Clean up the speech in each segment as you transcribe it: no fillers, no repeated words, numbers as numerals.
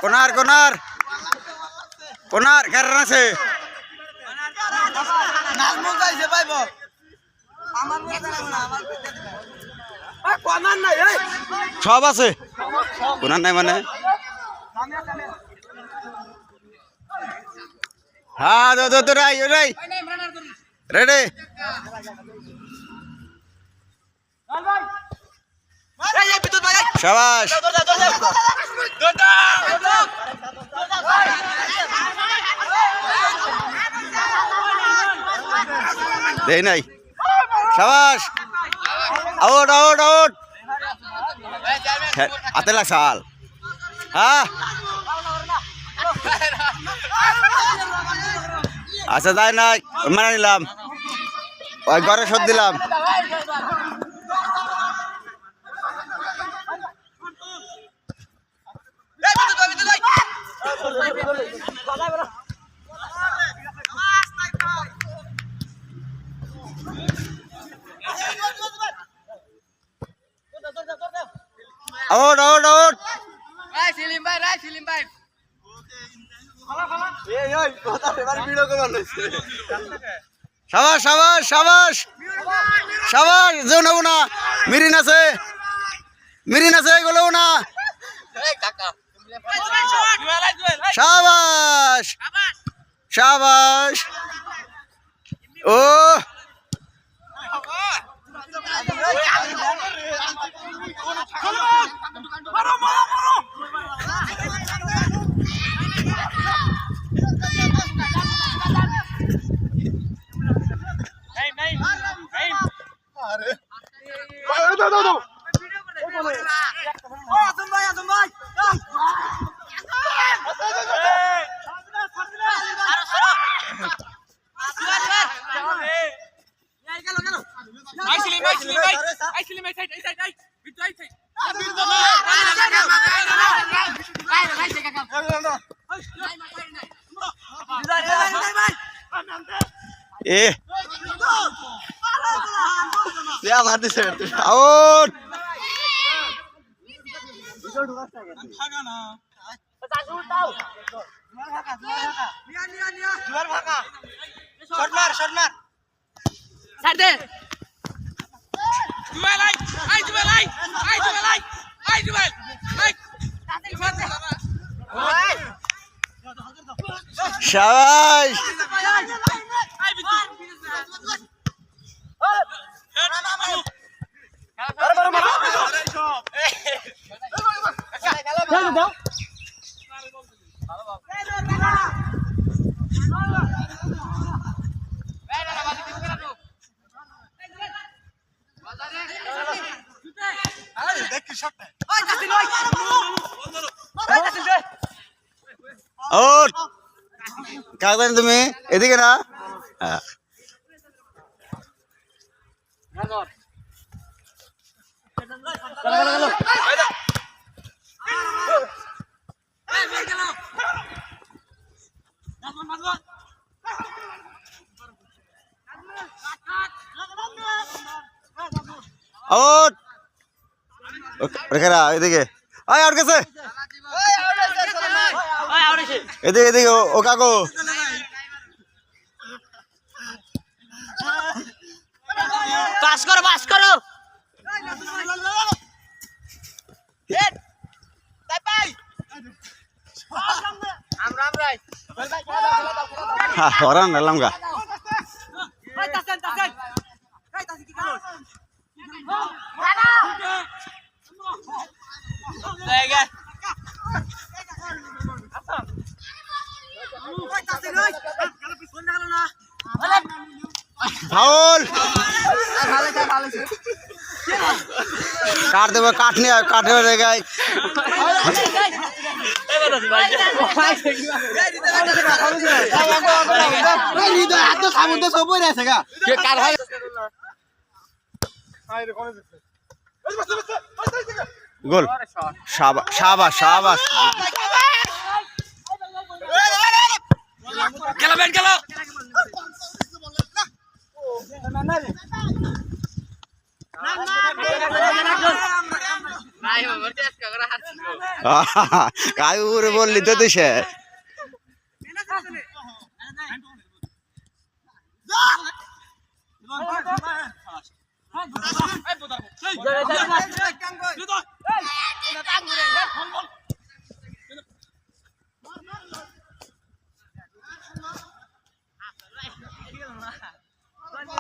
কোনার কোনার কোনার কারণ আছে সব আছে কোনার নাই মানে হ্যাঁ তো রাই রাই রেডি শাবাশ দেই নাই শাবাশ আউট আউট আউট হাতে লাগছাল হ্যাঁ আচ্ছা যাই নাই মানে নিলাম ওই ঘরে শোধ দিলাম আউট আউট আউট সাবাস সাবাস সাবাস সাবাস যেও নেবো না মিরিন আছে এগুলো না সাবাস সাবাস ও আউট শাবাশ আউট কাজ জানি তুমি এদিকে না আউট রেখা এদিকে আয় আউট গেছে এদিকে এদিকে ও কাকু পাস করো ওরান এলাম গা ফাউল কাট দেবো কাঠ নিয়ে কাঠের জায়গায় গোল শাবাশ শাবাশ কায়ুরে বললি তো তুই সে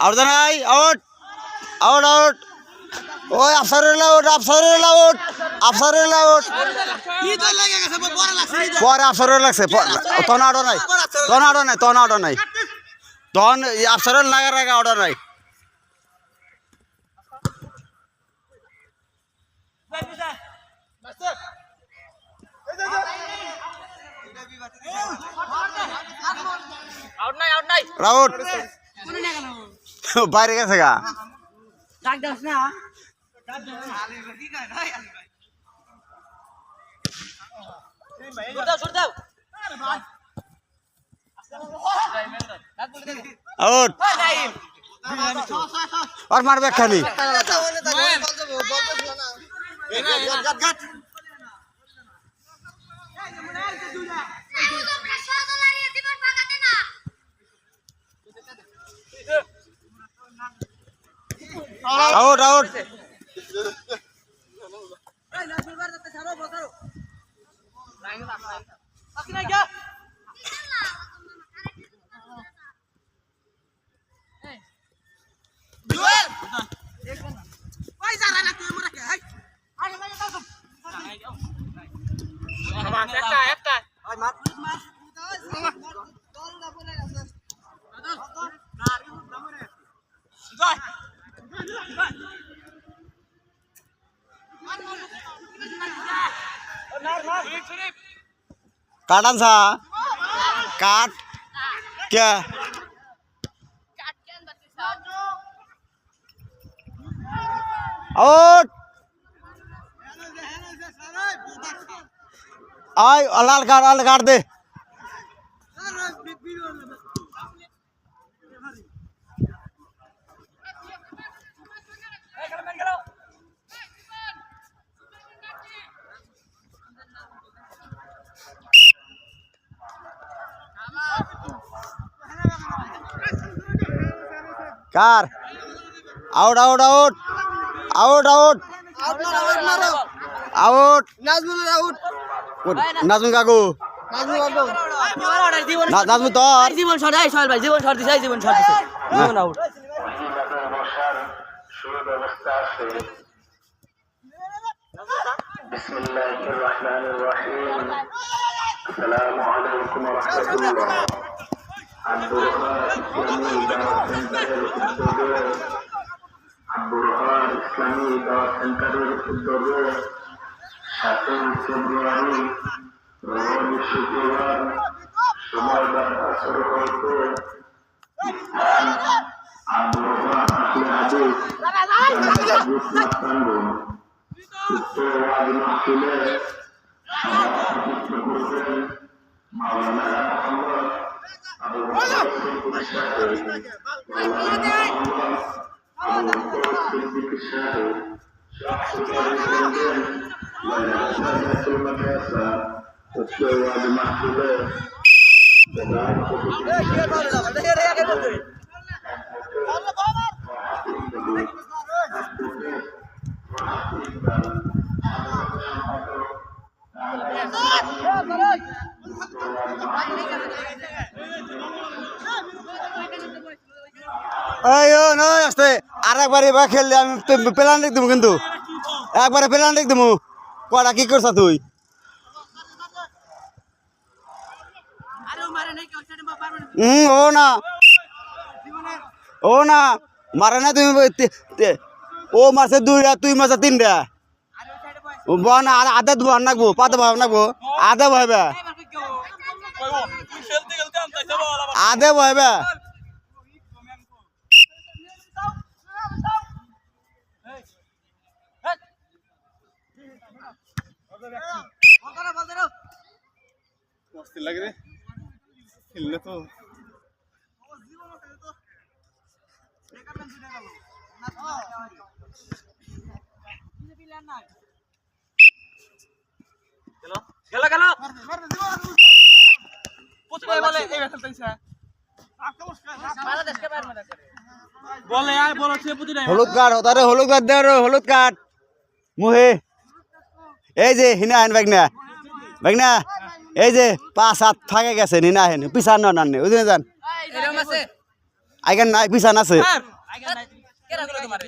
আউট নাই আউট আউট আউট ওই Afsarul out Afsarul out Afsarul out পরে আফসারুল লাগছে তখন আউট নাই তখন আউট নাই তখন আউট নাই তখন আফসারুল লাগার আগে আউট নাই আউট বাইরে গেছে গা আউট আর মারবে খালি আউট আউট काटन सा काट क्या आउट आई लाल काट दे कार out out out out out out Nazmul काकू नाजमुल तो জীবন শর্ট এই সোহেল ভাই জীবন শর্ট দিছে জীবন শর্ট দিছে জীবন আউট বিসমিল্লাহির রহমানির রহিম আসসালামু আলাইকুম ওয়া রাহমাতুল্লাহ আব্দুর রহমান ইসলামী দাওয়াত সেন্টারের উদ্যোগে 7 ফেব্রুয়ারি রোজ শুক্রবার সময় আসর হইতে আব্দুর রহমান হাদিস সূত্রবাদ মাহফিলে সভাপতিত্ব করবেন মাওলানা মোহাম্মদ আবু বকর সাহেব মাওলানা মোহাম্মদ আবু বকর সিদ্দিক সাহেব সভাপতি করবেন মাদ্রাসাতুল মাদ্রাসা সূত্রবাদ মাহফিলে প্রধান অতিথি আসতে আর একবার এবার খেললে আমি প্ল্যান লিখ দেবো কিন্তু একবারে প্ল্যান লিখ দেবো কটা কি করছ তুই ও না ও না মারে না তুমি ও মারছে 2টা তুই মারছে 3টা বন আধা ধোয়া নাকবো পাতা ভাব নাকবো আধা ভাবে আধা ভাবে লাগে রে খেললে তো গেল গেল পুতুলে বলে এই ব্যাটল তাইছে বাংলাদেশকে বাইরে মারা করে বলে আয় বল সে পুতুলে হলুদ কার্ড তারে হলুদ কার্ড দে রে হলুদ কার্ড মুহে এই যে হিনা হেন বাগনা এই যে 5-7 থাকে গেছে নিনা হেন পিছান না নানে ওই জান এরকম আছে আইগান নাই পিছান আছে আইগা নাই কেরা গুলো তোমার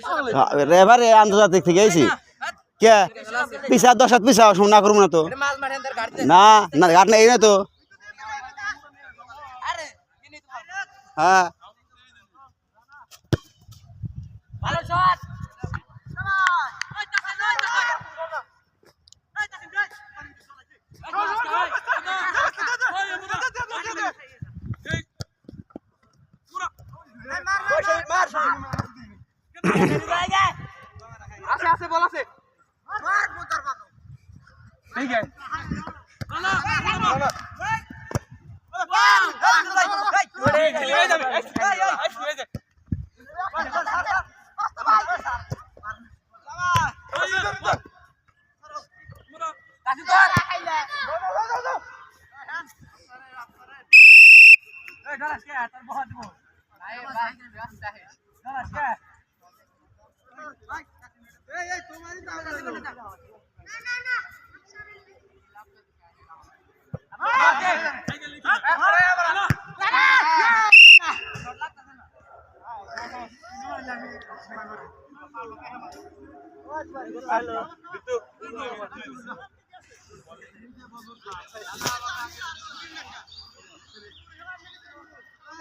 রেভারে আন্তর্জাতিক থেকে আইছি কে পিছা 10 পিছা শোনা করব না তো মাছ মারে আন্দার গাড়ি না না গাট নাই না তো আরে কিনি তোমার হ্যাঁ ভালো শট আছে আছে বল আছে মার মোটার মারো ঠিক আছে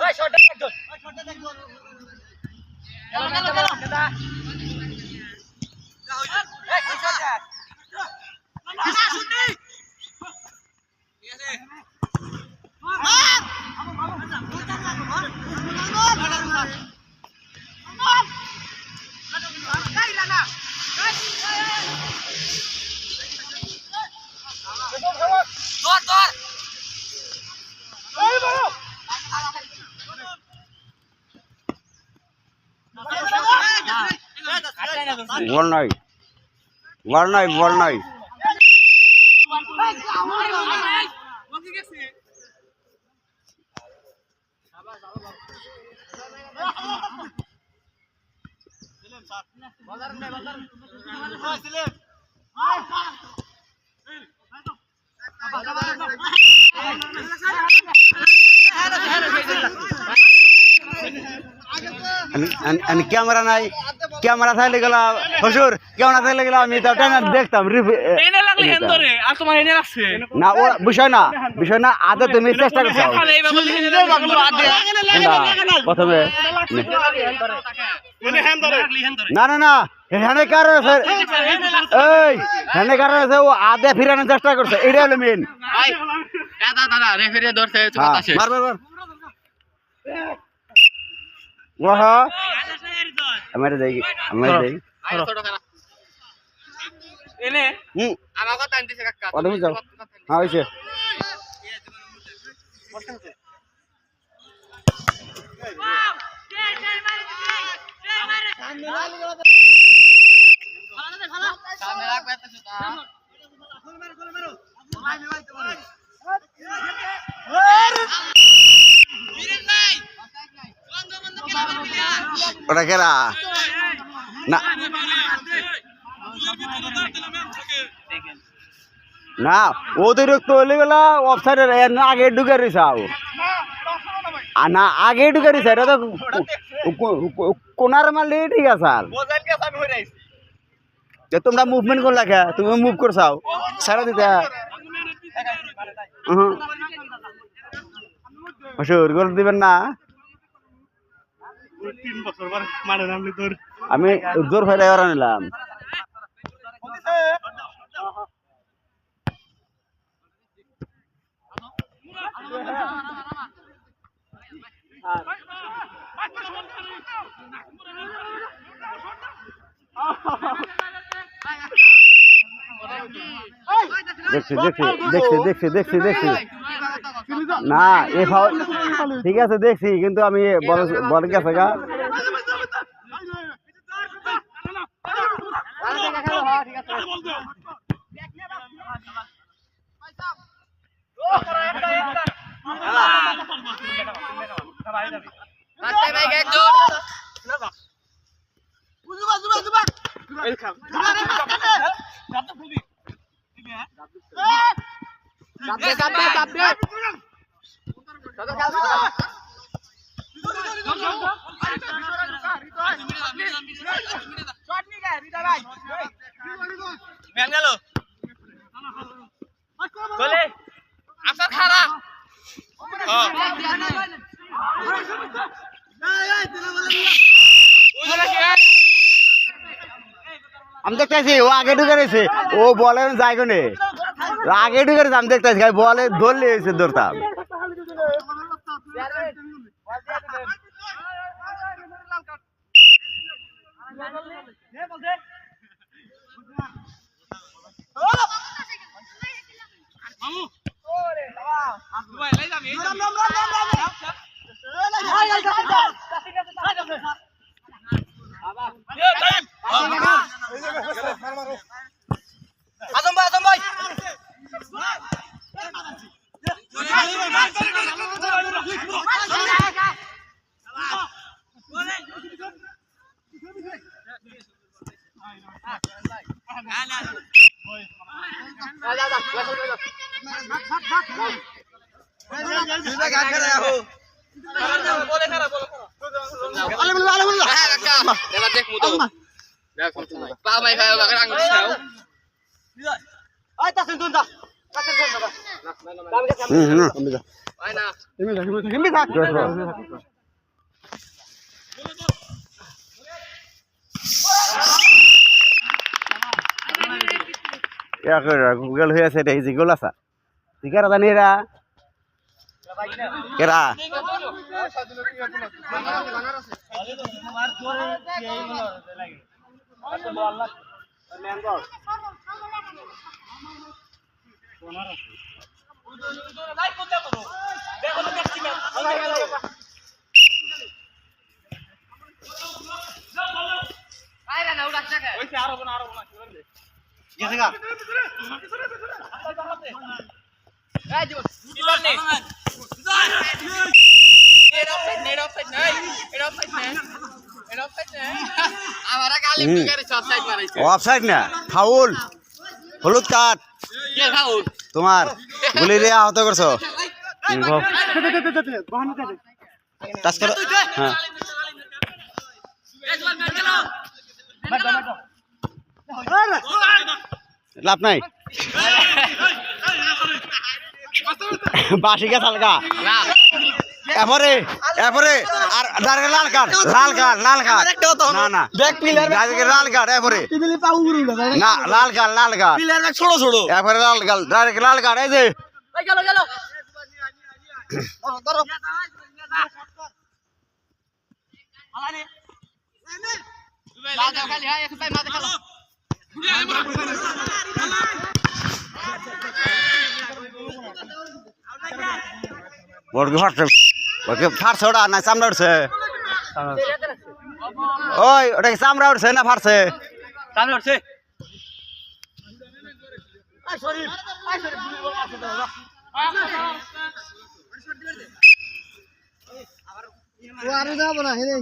ওই শটটা একজন ওই শটটা একজন গেল দাদা এই শটটা না শুটি ঠিক আছে বল নাই ক্যামেরা নাই ক্যামেরা থাকলে গেল হসুর ক্যামেরা থাকলে গেল আমি তো দেখতাম এনে লাগলে হেন ধরে আর তোমার এনে লাগছে না ও বিষয় না আদে তুমি চেষ্টা করছো এই বাবু এনে লাগলো আদে প্রথমে এনে হ্যান্ড ধরে না হেনে কারণ আছে এই হেনে কারণ আছে ও আদে ফিরানোর চেষ্টা করছে এটা হলো মেন ভাই দাদা রেফারি ধরছে মার ওহা আমার দেই এনে হুম আমার কথা আনতেছে কাকা কত যাও হ্যাঁ হইছে সামনে রাখবে এত সুতা ওটা কেরা না না অতিরিক্ত হলে গেলা অফসাইডের আগে ঢুকে রয়েছাও আর না আগে ঢুকে রয়েছে এটা তো কোনার মারলে ঠিক আছে আর তোমরা মুভমেন্ট করলা খা তুমি মুভ করছাও সারা দিতে গোল দিবেন না 3 বছর পর মানে নামলি তোর আমি জোর ফাইলে ওরা নিলাম দেখছি না এ ফাউল ঠিক আছে দেখছি কিন্তু আমি বল গেছে গা আমি দেখতেছি ও আগে ঢুকে রয়েছে ও বলে যায় কোনে আগে ঢুকে রয়েছে আমি দেখতেছি বলে ধরলে হয়েছে ধরতাম গুগল হয়ে আছে এই যে গোল আসা তুই কেরা জানি এরা কেরা অফসাইড না ফাউল হলুদ কার্ড তোমার গুলি দিয়ে আহত করছো টাচ করো হ্যাঁ লাভ নাই বাসি গেছে হালকা এরপরে এরপরে আর ডাইরেক্ট লাল কার্ড লাল কার্ড লাল কার্ড না না ডাইরেক্ট লাল কার্ড এরপরে না লাল কার্ড লাল কার্ড ছোট ছোট এরপরে লাল কার্ড ডাইরেক্ট লাল কার্ড এই যে গেল গেল বড় ফাটছে ওকে ফাটছে ওটা না চামড়া উঠছে ওই ওটা কি চামড়া উঠছে না ফাটছে চামড়া উঠছে আরে যাবো না হেরে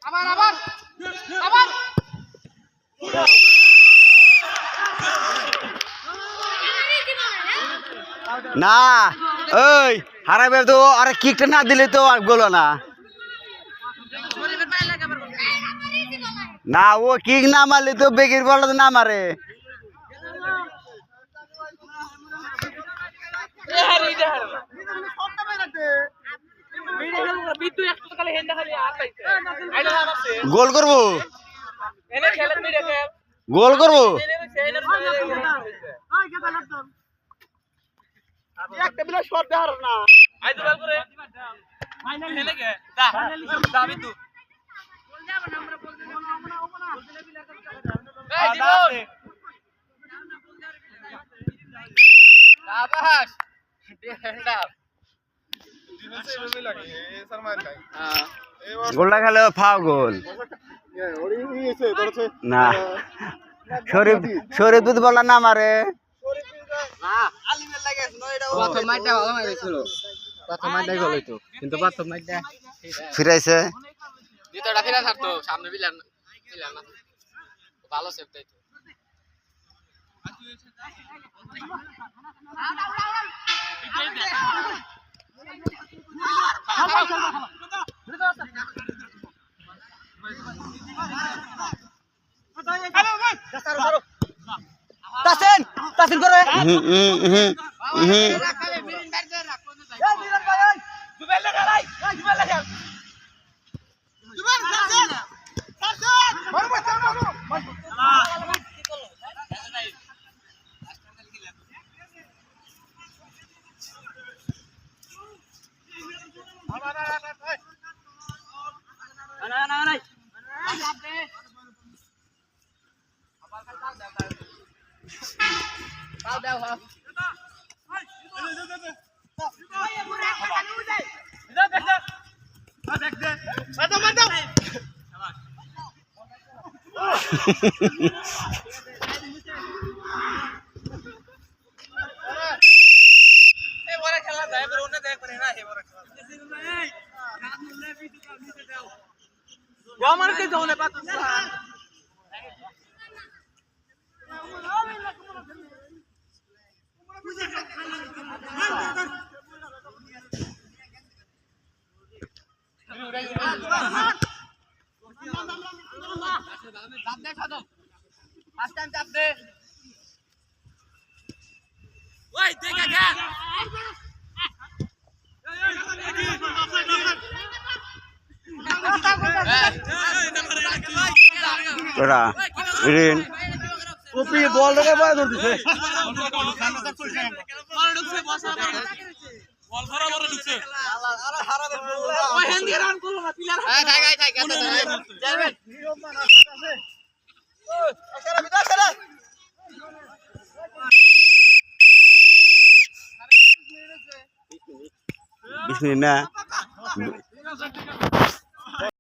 আবার আবার আবার না ওই হারাবে তো আরে কিকটা না দিলে তো আর গোল না না ও কিক না মারলে তো বেগের বল না মারে গোল করবো গোল করবো গোলটা খেলে ফাও গোল না শরীফ শরীফ যদি বললাম না মারে প্রথম মাইটা ভালো মাইছিল প্রথম মাইটাই ভালো হইতো কিন্তু প্রথম মাইটা ফিরাইছে দ্বিতীয়টা ফিরা থাকতো সামনে বিলার না ভালো সেভ দিত তাসিন তাসিন করে ওরা গ্রিন কপি বল রেখে বয় ধর দিছে বল ধরা বড় ঢুকছে আরে হারা দে ওই হেন্দি রান করলো না প্লেয়ার এই থাক যাবেন আসারা বিদা আসারা 20 মিনিট না